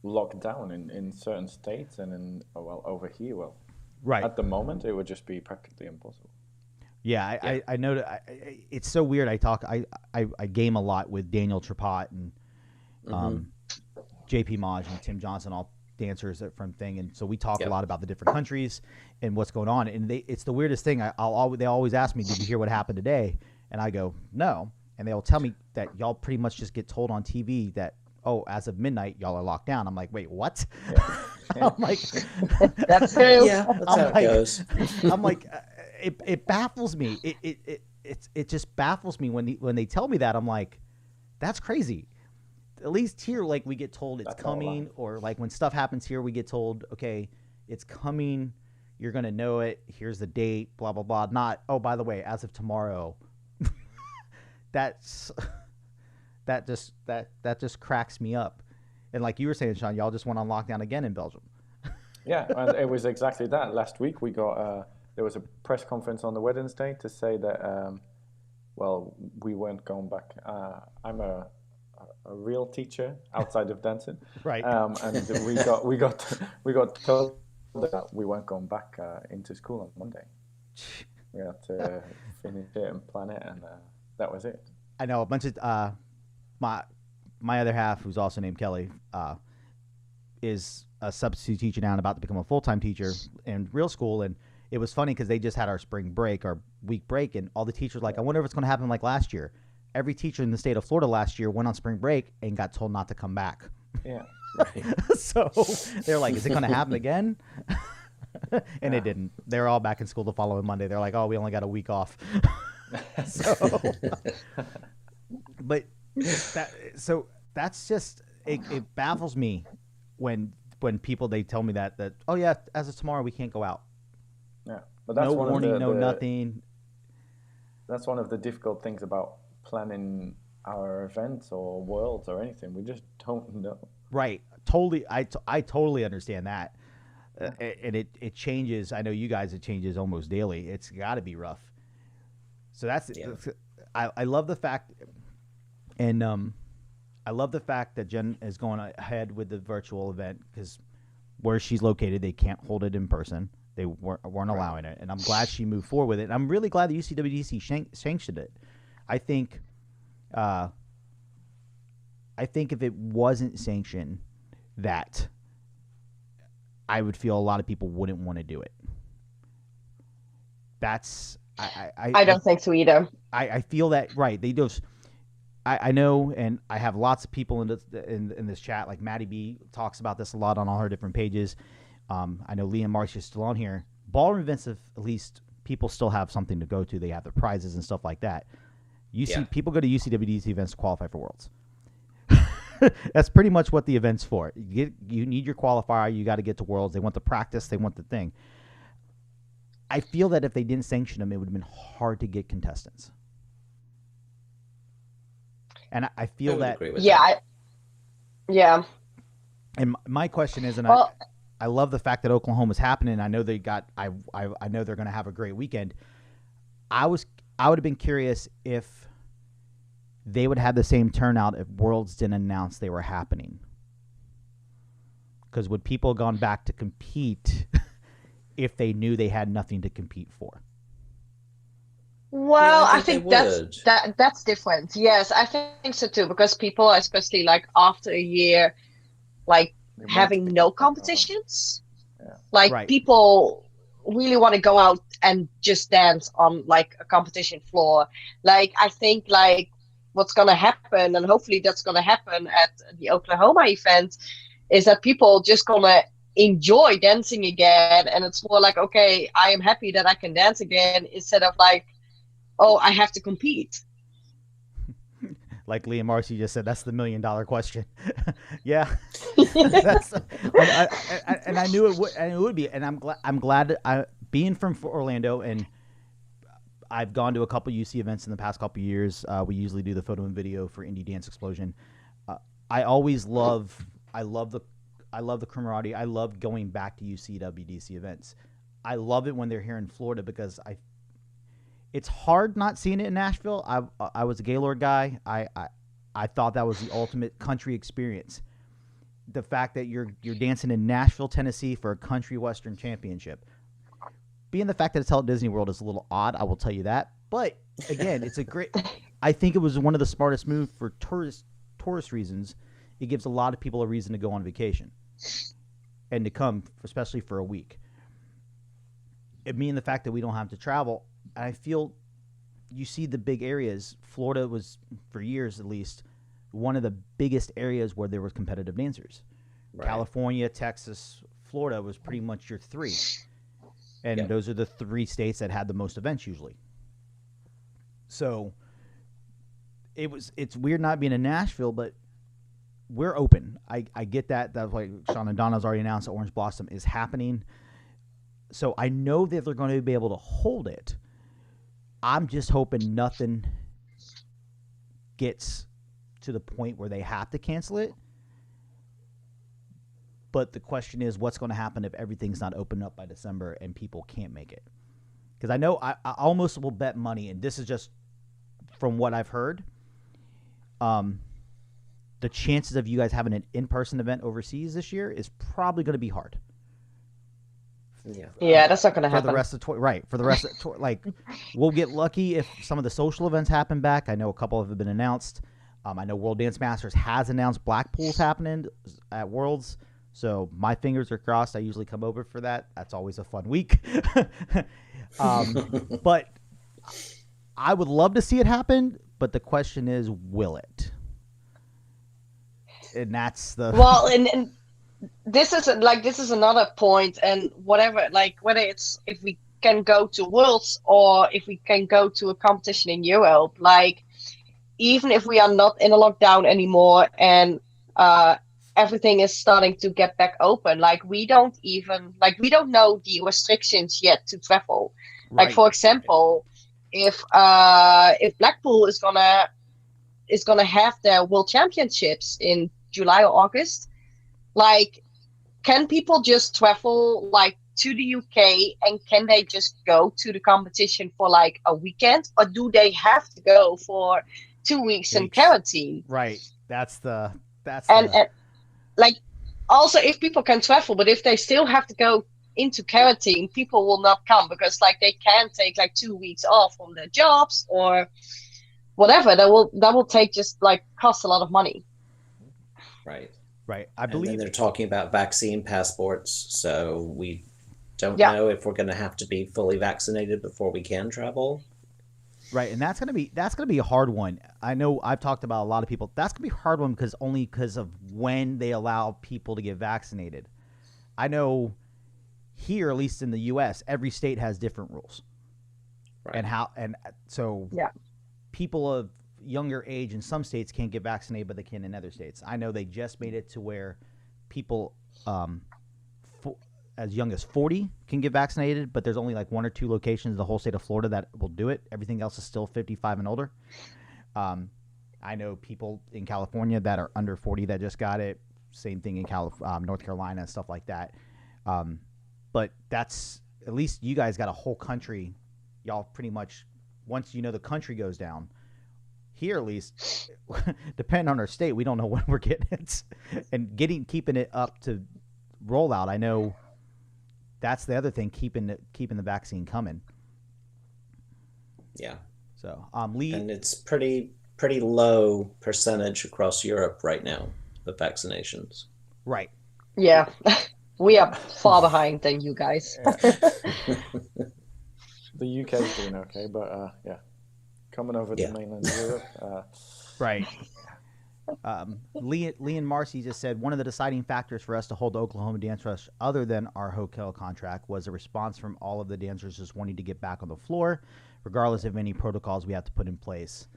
C: locked down in certain states and over here. Well,
A: right.
C: At the moment, it would just be practically impossible.
A: Yeah, I know that it's so weird. I game a lot with Daniel Trapot and JP Maj and Tim Johnson, all dancers from thing, and so we talk a lot about the different countries and what's going on. And it's the weirdest thing. They always ask me, "Did you hear what happened today?" And I go, "No," and they'll tell me that y'all pretty much just get told on TV that, "Oh, as of midnight, y'all are locked down." I'm like, "Wait, what?" Yeah. I'm like,
B: "That's true."
D: Yeah, that's how it goes.
A: I'm like, it baffles me. It just baffles me when they tell me that. I'm like, that's crazy. At least here, like, we get told it's coming, or like when stuff happens here, we get told, okay, it's coming. You're gonna know it. Here's the date. Blah blah blah. Not, oh, by the way, as of tomorrow. that just cracks me up. And like you were saying, Shaun, y'all just went on lockdown again in Belgium.
C: Yeah, and it was exactly that. Last week we got there was a press conference on the Wednesday to say that we weren't going back. I'm a a real teacher outside of dancing.
A: Right.
C: And we got told that we weren't going back into school on Monday. We had to finish it and plan it, and that was it.
A: I know a bunch of my other half, who's also named Kelly, is a substitute teacher now and about to become a full-time teacher in real school. And it was funny because they just had our spring break, our week break, and all the teachers were like, I wonder if it's going to happen like last year. Every teacher in the state of Florida last year went on spring break and got told not to come back.
C: Yeah.
D: Right.
A: So they're like, is it going to happen again? And it didn't. They're all back in school the following Monday. They're like, oh, we only got a week off. But that's just it baffles me when people, they tell me that oh yeah, as of tomorrow we can't go out.
C: Yeah, but that's
A: no
C: one
A: warning,
C: of
A: no nothing. That's
C: one of the difficult things about planning our events or worlds or anything. We just don't know.
A: Right. Totally. I totally understand that. And it changes. I know you guys, it changes almost daily. It's got to be rough. So I love the fact, and I love the fact that Jen is going ahead with the virtual event, because where she's located, they can't hold it in person. They weren't allowing it, and I'm glad she moved forward with it. And I'm really glad the UCWDC sanctioned it. I think if it wasn't sanctioned, that I would feel a lot of people wouldn't want to do it. That's
B: I don't think so either.
A: I feel that, right. They just, I know, and I have lots of people in this chat, like Maddie B talks about this a lot on all her different pages. I know Lee and Marcia are still on here. Ballroom events, at least people still have something to go to. They have the prizes and stuff like that. People go to UCWDC events to qualify for Worlds. That's pretty much what the event's for. You need your qualifier. You got to get to Worlds. They want the practice. They want the thing. I feel that if they didn't sanction them, it would have been hard to get contestants. And I feel that.
B: Yeah.
A: And my question is, and I love the fact that Oklahoma's happening. I know I know they're going to have a great weekend. I would have been curious if they would have the same turnout if Worlds didn't announce they were happening. Because would people have gone back to compete if they knew they had nothing to compete for?
B: Well, I think that's different. Yes, I think so too. Because people, especially like after a year, like having no competitions, people really want to go out and just dance on like a competition floor. Like I think like what's going to happen, and hopefully that's going to happen at the Oklahoma event, is that people just going to enjoy dancing again. And it's more like, okay, I am happy that I can dance again, instead of like, oh, I have to compete.
A: Like Liam Marcy just said, that's the $1 million question. Yeah. And I knew it would be. And I'm glad being from Orlando, and I've gone to a couple UC events in the past couple years. We usually do the photo and video for Indie Dance Explosion. I love the camaraderie. I love going back to UCWDC events. I love it when they're here in Florida, because it's hard not seeing it in Nashville. I was a Gaylord guy. I thought that was the ultimate country experience. The fact that you're dancing in Nashville, Tennessee for a country western championship. Being the fact that it's held at Disney World is a little odd, I will tell you that. But again, it's a great. I think it was one of the smartest moves for tourist reasons. It gives a lot of people a reason to go on vacation and to come, especially for a week. It means the fact that we don't have to travel. I feel you see the big areas. Florida was, for years at least, one of the biggest areas where there were competitive dancers. Right. California, Texas, Florida was pretty much your three. And those are the three states that had the most events usually. So it's weird not being in Nashville, but we're open. I get that. That's why Shaun and Donna's already announced that Orange Blossom is happening. So I know that they're going to be able to hold it. I'm just hoping nothing gets to the point where they have to cancel it. But the question is, what's going to happen if everything's not opened up by December and people can't make it? Because I know I almost will bet money, and this is just from what I've heard, the chances of you guys having an in-person event overseas this year is probably going to be hard.
B: Yeah, that's not going to happen.
A: For the rest of for the rest of like, we'll get lucky if some of the social events happen back. I know a couple have been announced. I know World Dance Masters has announced Blackpool's happening at Worlds, so my fingers are crossed. I usually come over for that. That's always a fun week. But I would love to see it happen, but the question is, will it? And that's the
B: and this is another point, and whatever, like whether it's if we can go to Worlds or if we can go to a competition in Europe, like even if we are not in a lockdown anymore and everything is starting to get back open, like we don't know the restrictions yet to travel. Like for example, if Blackpool is gonna have their World Championships in July or August, like can people just travel like to the UK and can they just go to the competition for like a weekend, or do they have to go for 2 weeks in quarantine?
A: Right. That's
B: like also if people can travel, but if they still have to go into quarantine, people will not come because like they can't take like 2 weeks off from their jobs or whatever. That will take just like cost a lot of money.
A: Right. I believe.
D: And then they're talking about vaccine passports, so we don't know if we're going to have to be fully vaccinated before we can travel.
A: Right, and that's gonna be a hard one. I know I've talked about a lot of people. That's gonna be a hard one because of when they allow people to get vaccinated. I know here, at least in the U.S., every state has different rules, and so people of younger age in some states can't get vaccinated, but they can in other states. I know they just made it to where people as young as 40 can get vaccinated, but there's only like 1 or 2 locations in the whole state of Florida that will do it. Everything else is still 55 and older. I know people in California that are under 40 that just got it. Same thing in North Carolina and stuff like that. But that's, at least you guys got a whole country. Y'all pretty much, once the country goes down, here at least, depending on our state, we don't know when we're getting it. And keeping it up to rollout, I know that's the other thing, keeping the vaccine coming.
D: Yeah.
A: So, Lee,
D: and it's pretty low percentage across Europe right now of vaccinations.
A: Right.
B: Yeah. We are far behind than you guys.
C: The UK is doing okay, but coming over to mainland Europe.
A: Right. Lee and Marcy just said one of the deciding factors for us to hold the Oklahoma Dance Rush, other than our hotel contract, was a response from all of the dancers just wanting to get back on the floor, regardless of any protocols we have to put in place.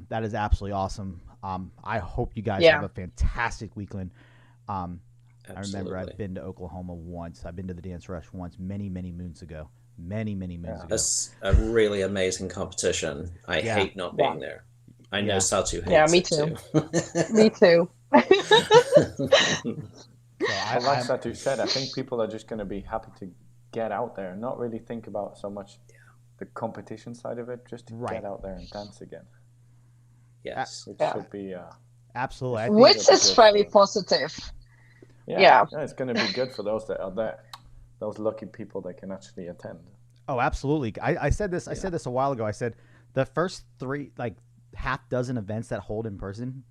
A: That is absolutely awesome. I hope you guys have a fantastic weekend. I remember I've been to Oklahoma once. I've been to the Dance Rush once, many moons ago. Many moons ago.
D: That's a really amazing competition. I hate not being there. I know Satu hates
B: me too.
D: Too.
B: Me too.
C: Like Satu said, I think people are just going to be happy to get out there and not really think about so much the competition side of it, just to get out there and dance again.
D: Yes.
C: Which should be...
A: absolutely.
B: Which is very positive.
C: Yeah, it's going to be good for those that are there. Those lucky people that can actually attend.
A: Oh, absolutely. I said this. I said this a while ago. I said the first 3, like, half dozen events that hold in person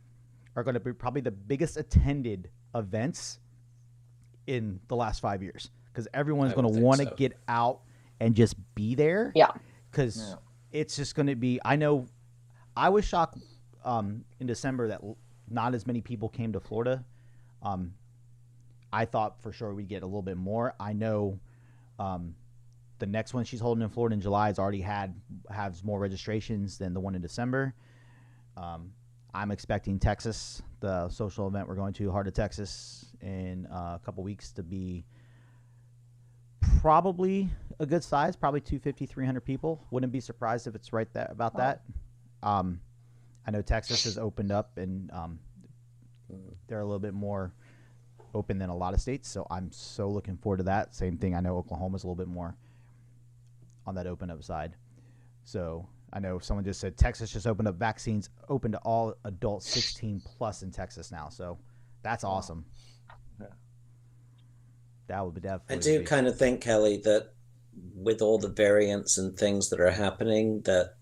A: are going to be probably the biggest attended events in the last 5 years, because everyone's going to want to get out and just be there.
B: Yeah.
A: Because it's just going to be. I know. I was shocked in December that not as many people came to Florida. I thought for sure we'd get a little bit more. I know the next one she's holding in Florida in July has more registrations than the one in December. I'm expecting Texas, the social event we're going to, Heart of Texas, in a couple weeks, to be probably a good size, probably 250, 300 people. Wouldn't be surprised if it's right there about that. I know Texas has opened up, and they're a little bit more open than a lot of states, so I'm so looking forward to that. Same thing, I know Oklahoma's a little bit more on that open up side. So I know someone just said Texas just opened up vaccines open to all adults 16 plus in Texas now. So that's awesome.
C: Yeah.
A: That would be definitely.
D: I do kind of think, Kelly, that with all the variants and things that are happening, that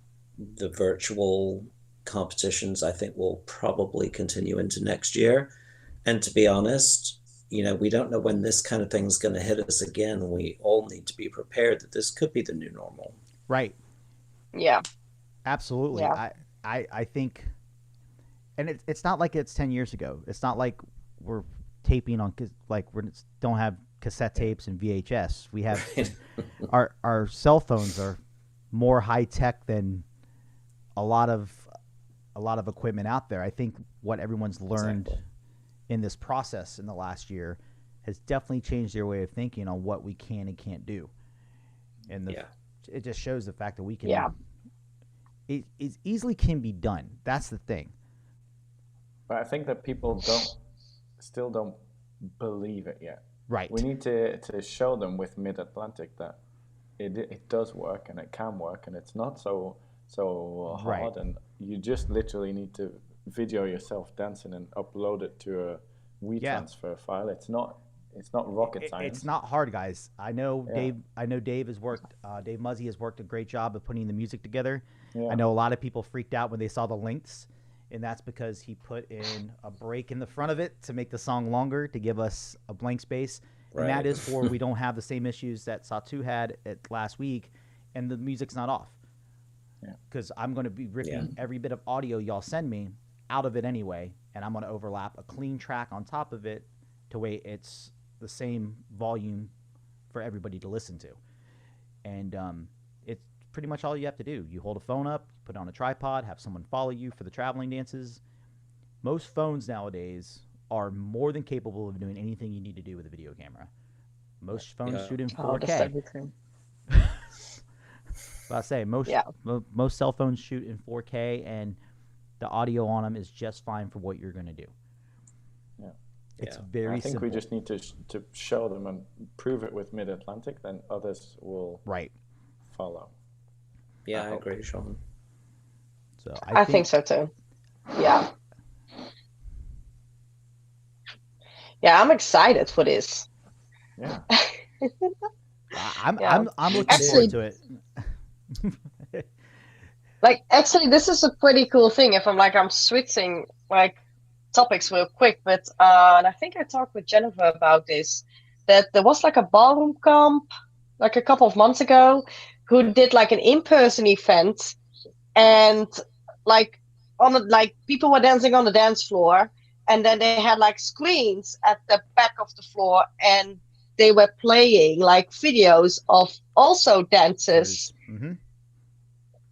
D: the virtual competitions, I think, will probably continue into next year. And to be honest, we don't know when this kind of thing's going to hit us again. We all need to be prepared that this could be the new normal.
A: Right.
B: Yeah.
A: Absolutely.
B: Yeah.
A: I think, and it's not like it's 10 years ago. It's not like we're taping on, like we don't have cassette tapes and VHS. We have our cell phones are more high tech than a lot of equipment out there. I think what everyone's learned in this process in the last year has definitely changed their way of thinking on what we can and can't do. And it just shows the fact that we can.
B: Yeah.
A: It easily can be done. That's the thing.
C: But I think that people still don't believe it yet.
A: Right.
C: We need to show them with Mid-Atlantic that it does work and it can work and it's not so hard.
A: Right.
C: And you just literally need to video yourself dancing and upload it to a WeTransfer file. It's not rocket science.
A: It's not hard, guys. I know
C: Yeah.
A: Dave has worked. Dave Muzzy has worked a great job of putting the music together.
C: Yeah.
A: I know a lot of people freaked out when they saw the links, and that's because he put in a break in the front of it to make the song longer, to give us a blank space.
D: Right.
A: And that is for we don't have the same issues that Satu had last week, and the music's not off. Because I'm going to be ripping every bit of audio y'all send me out of it anyway, and I'm going to overlap a clean track on top of it to way it's the same volume for everybody to listen to. And it's pretty much all you have to do. You hold a phone up, put it on a tripod, have someone follow you for the traveling dances. Most phones nowadays are more than capable of doing anything you need to do with a video camera. Most phones shoot in 4K.
B: Oh, that's everything.
A: But I say most cell phones shoot in 4K, and the audio on them is just fine for what you're going to do.
C: Yeah.
A: It's very simple.
C: I think we just need to show them and prove it with Mid-Atlantic, then others will follow.
D: Yeah, I agree, Shaun.
A: So
B: I think so too. Yeah. Yeah, I'm excited for this.
C: Yeah.
A: I'm looking forward to it.
B: Like, actually, this is a pretty cool thing. If I'm switching topics real quick, but and I think I talked with Jennifer about this. That there was a ballroom comp a couple of months ago, who did an in-person event, and people were dancing on the dance floor, and then they had screens at the back of the floor, and they were playing videos of also dances.
A: Mm-hmm.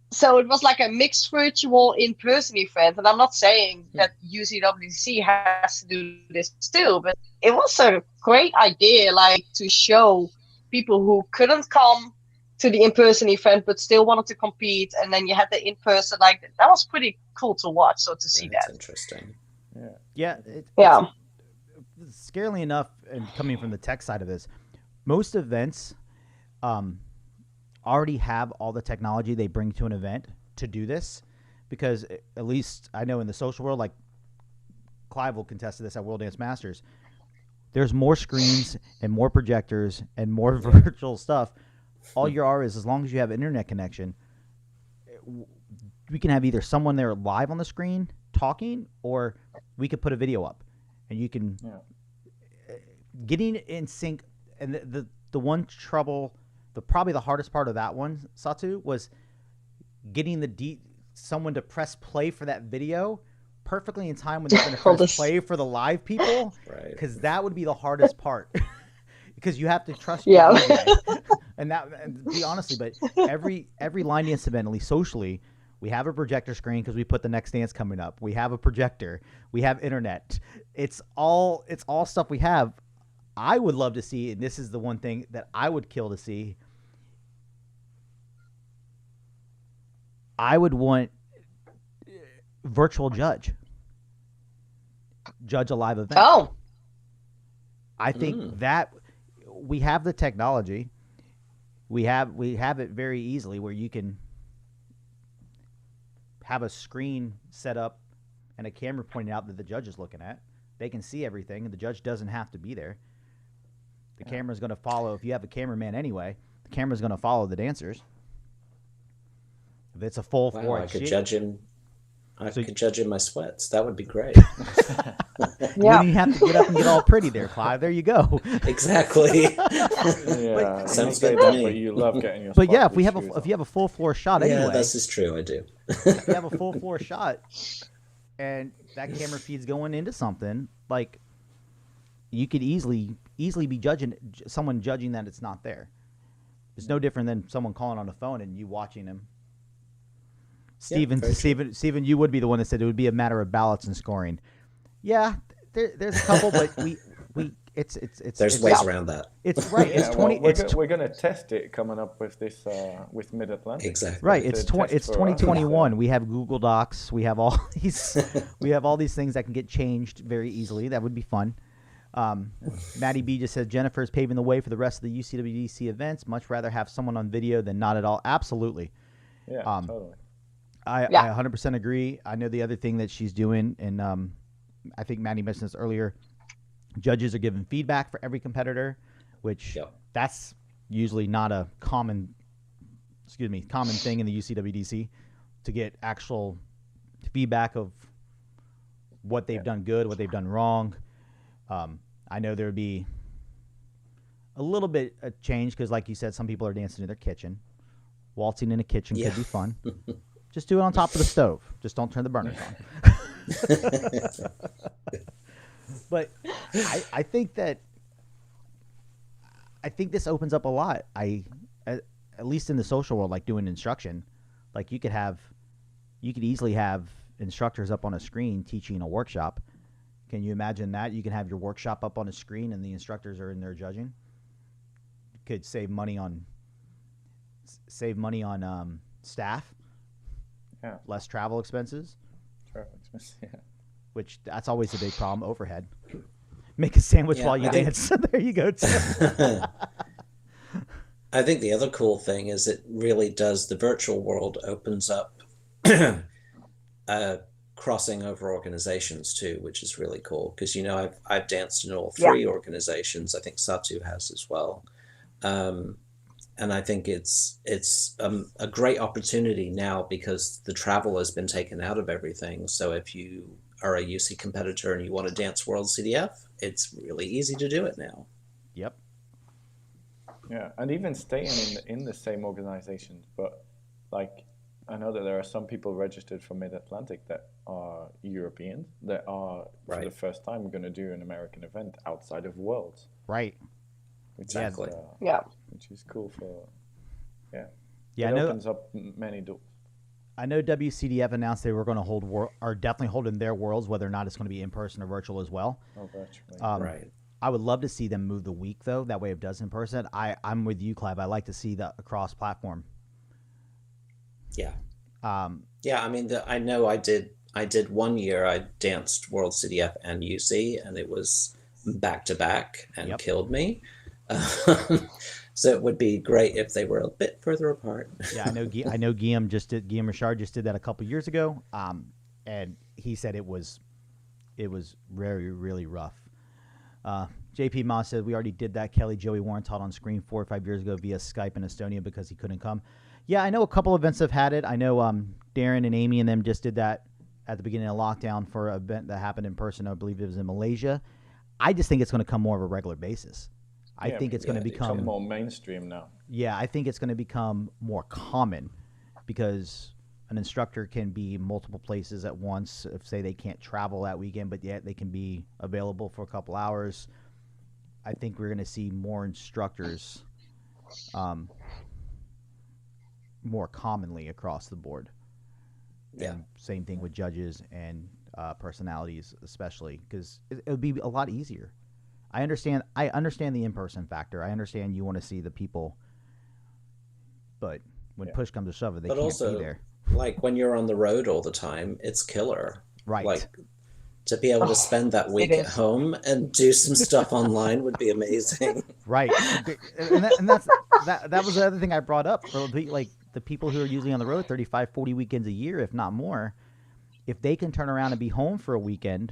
B: So it was a mixed virtual in-person event. And I'm not saying that UCWC has to do this too, but it was a great idea, to show people who couldn't come to the in-person event but still wanted to compete. And then you had the in-person, that was pretty cool to watch. So to see
D: That's
B: that.
D: interesting.
A: Yeah. Scarily enough, and coming from the tech side of this, most events already have all the technology they bring to an event to do this, because at least I know in the social world, Clive will contest to this at World Dance Masters, there's more screens and more projectors and more virtual stuff. All you are is, as long as you have internet connection, we can have either someone there live on the screen talking, or we could put a video up, and you can getting in sync. And the one trouble, probably the hardest part of that one, Satu, was getting someone to press play for that video perfectly in time when they're going to press play for the live people, because that would be the hardest part. Because you have to trust your DJ. and be honestly, but every line dance event, at least socially, we have a projector screen because we put the next dance coming up. We have a projector. We have internet. It's all stuff we have. I would love to see, and this is the one thing that I would kill to see. I would want virtual judge a live event.
B: Oh,
A: I think that we have the technology. We have it very easily where you can have a screen set up and a camera pointed out that the judge is looking at. They can see everything, and the judge doesn't have to be there. The camera's going to follow. If you have a cameraman anyway, the camera's going to follow the dancers. If it's a full
D: Wow,
A: floor,
D: I could judge him. I could judge in my sweats. That would be great.
A: You don't have to get up and get all pretty there, Clive. There you go.
D: Exactly.
C: Yeah,
D: sounds
C: good
D: good to me.
C: But you love getting your.
A: But yeah, if
C: sparkly
A: you have a full floor shot
D: Yeah,
A: anyway,
D: this is true. I do.
A: if you have a full floor shot, and that camera feed's going into something, like you could easily be someone judging that it's not there. It's no different than someone calling on the phone and you watching him. Steven, you would be the one that said it would be a matter of ballots and scoring. Yeah, there's a couple, but there's
D: ways around that.
A: It's right.
C: Yeah,
A: It's 20.
C: We're going to test it coming up with this with Mid-Atlantic.
D: Exactly.
A: Right. It's 2021. We have Google Docs. We have all these things that can get changed very easily. That would be fun. Maddie B just says Jennifer is paving the way for the rest of the UCWDC events. Much rather have someone on video than not at all. Absolutely.
C: Yeah, totally.
A: I 100% agree. I know the other thing that she's doing, and I think Maddie mentioned this earlier, judges are giving feedback for every competitor, which that's usually not a common thing in the UCWDC to get actual feedback of what they've done good, what they've done wrong. I know there would be a little bit of change because, like you said, some people are dancing in their kitchen. Waltzing in a kitchen could be fun. Just do it on top of the stove. Just don't turn the burners on. But I think this opens up a lot. At least in the social world, like doing instruction, like you could easily have instructors up on a screen teaching a workshop. Can you imagine that? You can have your workshop up on a screen and the instructors are in there judging. You could save money on staff.
C: Yeah.
A: Less travel expenses.
C: Yeah.
A: Which that's always a big problem. Overhead. Make a sandwich while you dance. There you go.
D: I think the other cool thing is it really does, the virtual world opens up crossing over organizations too, which is really cool because I've danced in all three organizations. I think Satu has as well. And I think it's a great opportunity now because the travel has been taken out of everything. So if you are a UC competitor and you want to dance World CDF, it's really easy to do it now.
A: Yep.
C: Yeah, and even staying in the same organization, but like I know that there are some people registered for Mid-Atlantic that are Europeans that are for the first time going to do an American event outside of Worlds.
A: Right.
D: Exactly.
C: Which is cool for, it opens up many doors.
A: I know WCDF announced they were going to are definitely holding their Worlds, whether or not it's going to be in person or virtual as well.
C: Oh, virtually.
D: Right.
A: I would love to see them move the week though. That way it does in person. I'm with you, Clive. I like to see the across platform.
D: Yeah. I mean, I know I did 1 year. I danced World CDF and UC, and it was back to back and killed me. So it would be great if they were a bit further apart.
A: Yeah, I know Guillaume Richard just did that a couple years ago, and he said it was very, really rough. JP Ma said we already did that. Kelly Joey Warren taught on screen 4 or 5 years ago via Skype in Estonia because he couldn't come. Yeah, I know a couple events have had it. I know Darren and Amy and them just did that at the beginning of lockdown for an event that happened in person. I believe it was in Malaysia. I just think it's going to come more of a regular basis. I think it's going to become
C: more mainstream now.
A: Yeah, I think it's going to become more common because an instructor can be multiple places at once. If, say, they can't travel that weekend, but yet they can be available for a couple hours. I think we're going to see more instructors more commonly across the board.
D: Yeah.
A: And same thing with judges and personalities, especially because it would be a lot easier. I understand the in-person factor. I understand you want to see the people, but when push comes to shove, they can't be there.
D: Like when you're on the road all the time, it's killer.
A: Right.
D: Like to be able to spend that week at home and do some stuff online would be amazing.
A: Right. And that was the other thing I brought up. For like the people who are usually on the road 35, 40 weekends a year, if not more, if they can turn around and be home for a weekend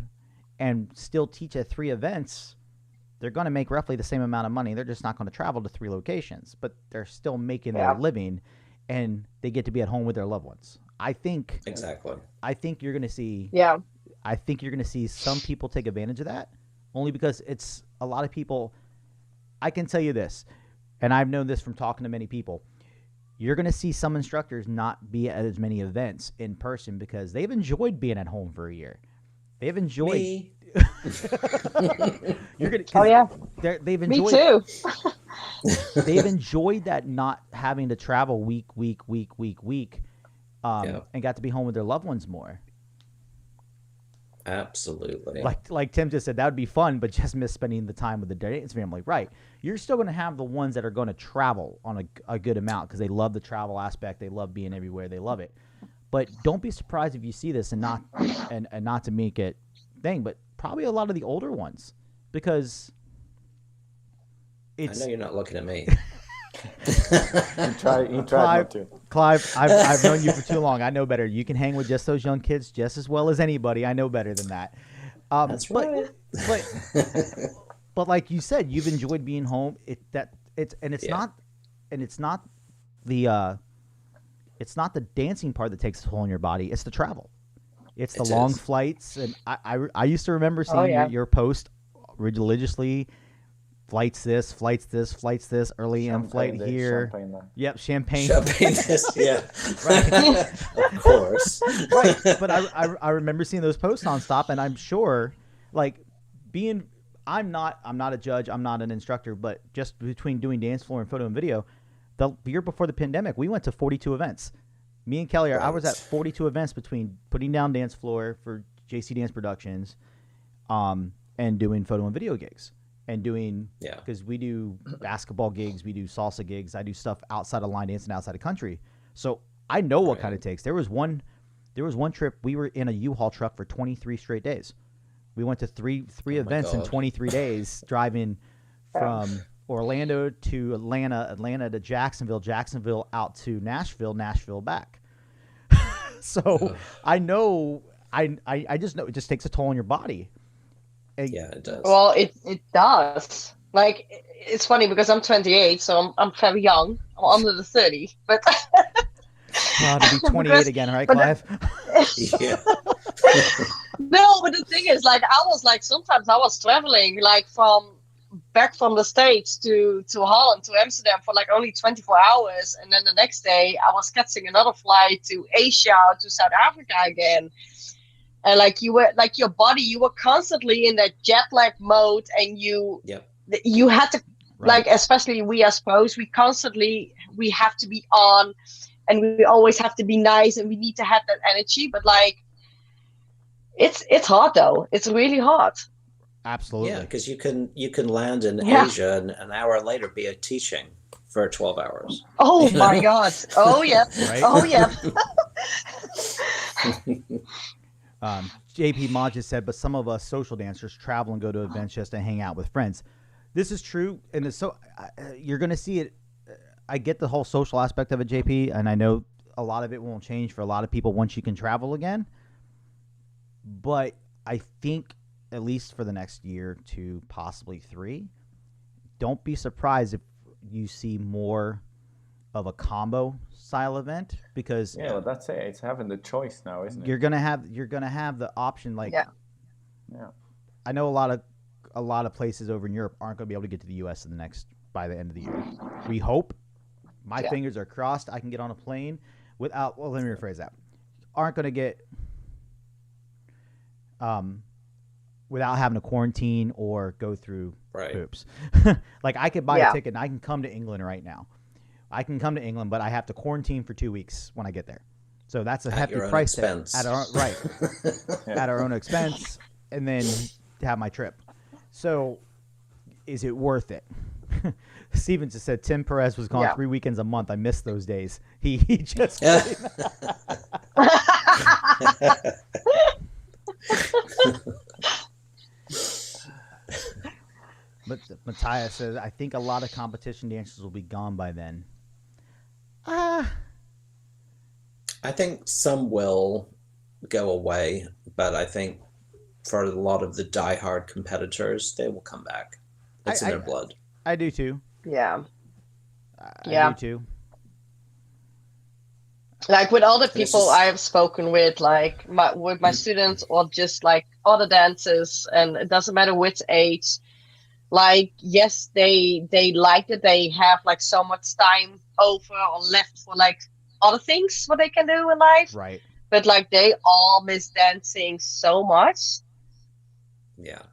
A: and still teach at 3 events, they're going to make roughly the same amount of money. They're just not going to travel to 3 locations, but they're still making their living, and they get to be at home with their loved ones. I think
D: exactly.
A: I think you're going to see.
B: Yeah.
A: I think you're going to see some people take advantage of that, only because it's a lot of people. I can tell you this, and I've known this from talking to many people. You're going to see some instructors not be at as many events in person because they've enjoyed being at home for a year. They've enjoyed.
D: Me.
A: You're gonna,
B: Oh yeah.
A: They've enjoyed.
B: Me too.
A: They've enjoyed that not having to travel week, and got to be home with their loved ones more.
D: Absolutely.
A: Like Tim just said, that would be fun, but just miss spending the time with the dance family. Right. You're still going to have the ones that are going to travel on a good amount because they love the travel aspect. They love being everywhere. They love it. But don't be surprised if you see this and not to make it thing, but probably a lot of the older ones because it's.
D: I know you're not looking at me.
C: You try not to.
A: Clive, I've known you for too long. I know better. You can hang with just those young kids just as well as anybody. I know better than that.
D: That's right.
A: But like you said, you've enjoyed being home. It's not the dancing part that takes a toll on your body. It's the travel. It's the long flights. And I used to remember seeing your post religiously. Flights this, early in flight here. Yep, champagne
D: this, yeah.
A: Right.
D: Of course.
A: Right. But I remember seeing those posts nonstop, and I'm sure, like, I'm not a judge, I'm not an instructor, but just between doing dance floor and photo and video, the year before the pandemic, we went to 42 events. Me and Kelly, I was at 42 events between putting down dance floor for JC Dance Productions, and doing photo and video gigs. And doing, because we do basketball gigs, we do salsa gigs, I do stuff outside of line dance and outside of country. So I know what kind it takes. There was one trip, we were in a U-Haul truck for 23 straight days. We went to three events in 23 days, driving from Orlando to Atlanta to Jacksonville out to Nashville back. So I know, I just know it just takes a toll on your body.
D: Yeah, it does.
B: Well, it does. Like, it's funny because I'm 28, so I'm very young. I'm under the 30, but
A: to be 28 again, right, Clive?
D: Yeah.
B: No, but the thing is, like, sometimes I was traveling, like, back from the States to Holland, to Amsterdam for like only 24 hours. And then the next day I was catching another flight to Asia, to South Africa again. And like you were, like your body, you were constantly in that jet lag mode, and you had to, like, especially we as pros, we have to be on, and we always have to be nice, and we need to have that energy. But like, it's hard though. It's really hard.
A: Absolutely.
D: Yeah, because you can land in Asia and an hour later be teaching for 12 hours.
B: Oh my God. Oh yeah.
A: Right?
B: Oh yeah.
A: JP Mod just said, but some of us social dancers travel and go to events just to hang out with friends. This is true, and you're going to see it. I get the whole social aspect of it, JP, and I know a lot of it won't change for a lot of people once you can travel again. But I think, at least for the next year, 2, possibly 3, don't be surprised if you see more of a combo style event, because
C: well, that's it. It's having the choice now, isn't it?
A: You're gonna have the option. Like, I know a lot of places over in Europe aren't gonna be able to get to the U.S. by the end of the year. We hope. My fingers are crossed. I can get on a plane without. Well, let me rephrase that. Aren't gonna get without having to quarantine or go through hoops. Like, I could buy a ticket and I can come to England right now. I can come to England, but I have to quarantine for 2 weeks when I get there. So that's a hefty price tag. At our own expense, and then have my trip. So is it worth it? Steven just said Tim Perez was gone 3 weekends a month. I miss those days. He just But Matthias says, I think a lot of competition dancers will be gone by then.
D: I think some will go away, but I think for a lot of the diehard competitors, they will come back. It's in their
A: I
D: blood.
A: I do too.
B: Yeah.
A: I do too.
B: Like with all the
D: And it's
B: people I
D: just,
B: have spoken with, like with my students or just like other dancers, and it doesn't matter which age. Like yes, they like that they have like so much time over or left for like other things what they can do in life,
A: Right.
B: but like they all miss dancing so much.
D: yeah.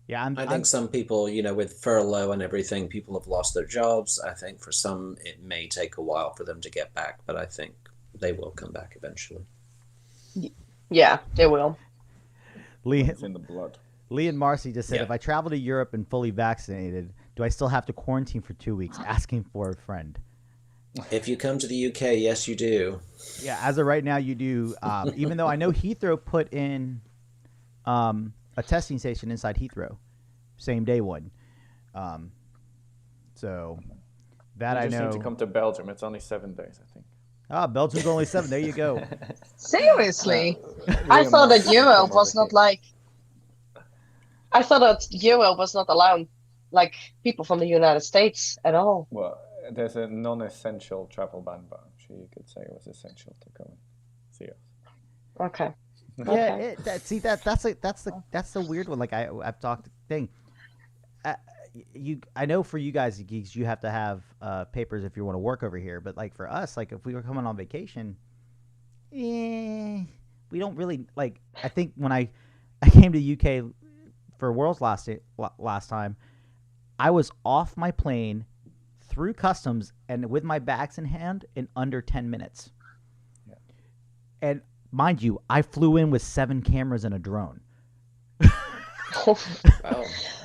A: Yeah,
D: I think some people, with furlough and everything, people have lost their jobs. I think for some, it may take a while for them to get back, but I think they will come back eventually.
B: Yeah, they will.
A: Lee,
C: It's in the blood.
A: Lee and Marcy just said,
D: Yeah.
A: if I travel to Europe and fully vaccinated, do I still have to quarantine for 2 weeks? Asking for a friend.
D: If you come to the UK, yes, you do.
A: Yeah, as of right now, you do. Even though I know Heathrow put in a testing station inside Heathrow, same day one. So that
C: You
A: I
C: just
A: know.
C: need to come to Belgium. It's only 7 days, I think.
A: Belgium's only 7. There you go.
B: Seriously, I thought that Europe was not like. I thought that Europe was not allowing like people from the United States at all.
C: Well, there's a non-essential travel ban, but I'm sure you could say it was essential to come and see us.
B: Okay.
A: Yeah,
B: Okay.
A: that's the weird one. Like I've talked thing. I know for you guys, geeks, you have to have papers if you want to work over here. But like for us, like if we were coming on vacation, we don't really like. I think when I came to UK for Worlds last time, I was off my plane through customs and with my bags in hand in under 10 minutes.
C: Yeah.
A: And mind you, I flew in with 7 cameras and a drone.
D: Wow.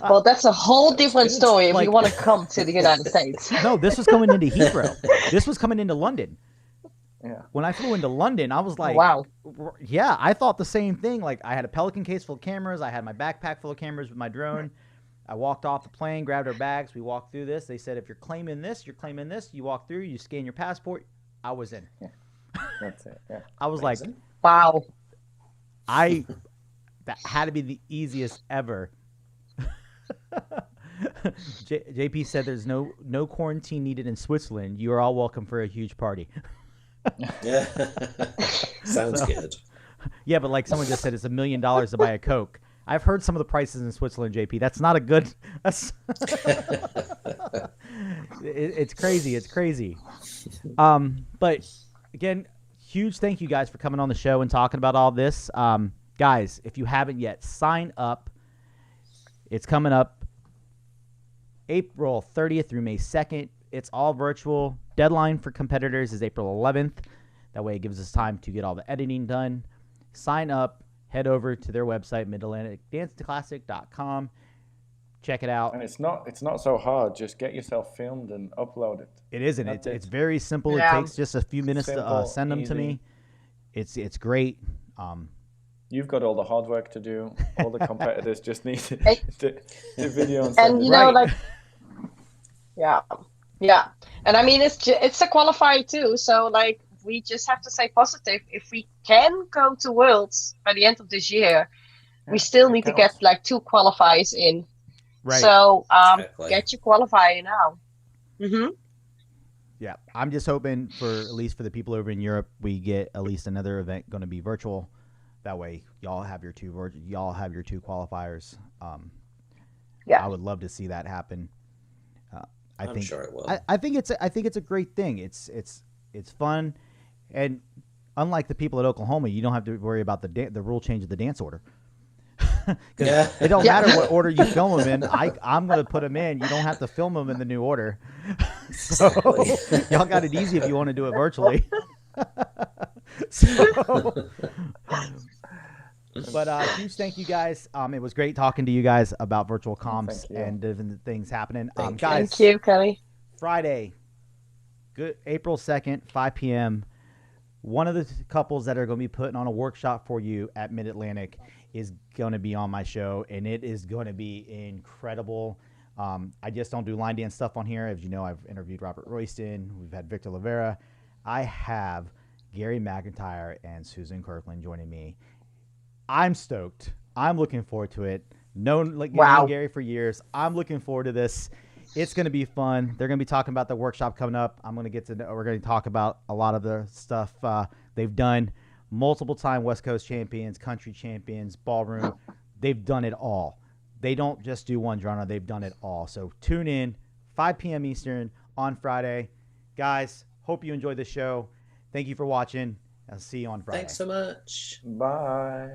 B: Well, that's a whole different
D: good.
B: story if
A: Like-
B: you want to come to the United States.
A: No, this was coming into Heathrow. This was coming into London.
C: Yeah.
A: When I flew into London, I was like,
B: Wow.
A: yeah, I thought the same thing. Like I had a Pelican case full of cameras. I had my backpack full of cameras with my drone. I walked off the plane, grabbed our bags. We walked through this. They said, if you're claiming this, you're claiming this. You walk through, you scan your passport. I was in.
C: That's it. Yeah.
A: I was like,
D: Amazing.
B: Wow.
A: that had to be the easiest ever. JP said there's no quarantine needed in Switzerland. You are all welcome for a huge party.
D: Yeah. Sounds good.
A: Yeah, but like someone just said, it's $1 million to buy a Coke. I've heard some of the prices in Switzerland, JP. That's not a good. It's crazy. It's crazy. But again, huge thank you guys for coming on the show and talking about all this. Guys, if you haven't yet, sign up. It's coming up April 30th through May 2nd. It's all virtual. Deadline for competitors is April 11th. That way it gives us time to get all the editing done. Sign up. Head over to their website, midatlanticdanceclassic.com. Check it out.
C: And it's not so hard. Just get yourself filmed and upload it.
A: It isn't.
C: That's
A: It's
C: it.
A: very simple.
B: Yeah.
A: It takes just a few minutes to
C: Simple,
A: send them to me.
C: easy.
A: It's great.
C: You've got all the hard work to do. All the competitors just need to,
B: Hey.
C: the video and
B: And
C: send
B: you
C: it.
B: know,
A: Right.
B: like, yeah. And I mean, it's a qualifier too. So like, we just have to stay positive. If we can go to Worlds by the end of this year, we
C: Yeah,
B: still
C: it
B: need to
C: counts.
B: get like 2 qualifiers in.
A: Right.
B: So
D: Exactly.
B: get your qualifier now. Mm-hmm.
A: Yeah. I'm just hoping for, at least for the people over in Europe, we get at least another event going to be virtual. That way y'all have your 2 qualifiers.
B: Yeah.
A: I would love to see that happen.
D: I'm
A: think
D: sure it will.
A: I think it's a great thing. It's fun, and unlike the people at Oklahoma, you don't have to worry about the rule change of the dance order. Because
D: Yeah.
A: it don't
B: Yeah.
A: matter what order you film them in. I'm going to put them in. You don't have to film them in the new order. So y'all got it easy if you want to do it virtually. So, but huge thank you guys. It was great talking to you guys about virtual comps
C: Thank you.
A: and different things happening.
D: Thank you.
A: Guys,
B: Thank you, Kelly.
A: Friday, good April 2nd, 5 p.m. One of the couples that are going to be putting on a workshop for you at Mid-Atlantic is going to be on my show, and it is going to be incredible. I just don't do line dance stuff on here. As you know, I've interviewed Robert Royston. We've had Victor Lavera. I have Gary McIntyre and Susan Kirkland joining me. I'm stoked. I'm looking forward to it. Known Gary for years. I'm looking forward to this. It's going to be fun. They're going to be talking about the workshop coming up. We're going to talk about a lot of the stuff they've done. Multiple time West Coast champions, country champions, ballroom. They've done it all. They don't just do one genre. They've done it all. So tune in 5 p.m. Eastern on Friday. Guys, hope you enjoyed the show. Thank you for watching. I'll see you on Friday.
D: Thanks so much.
C: Bye.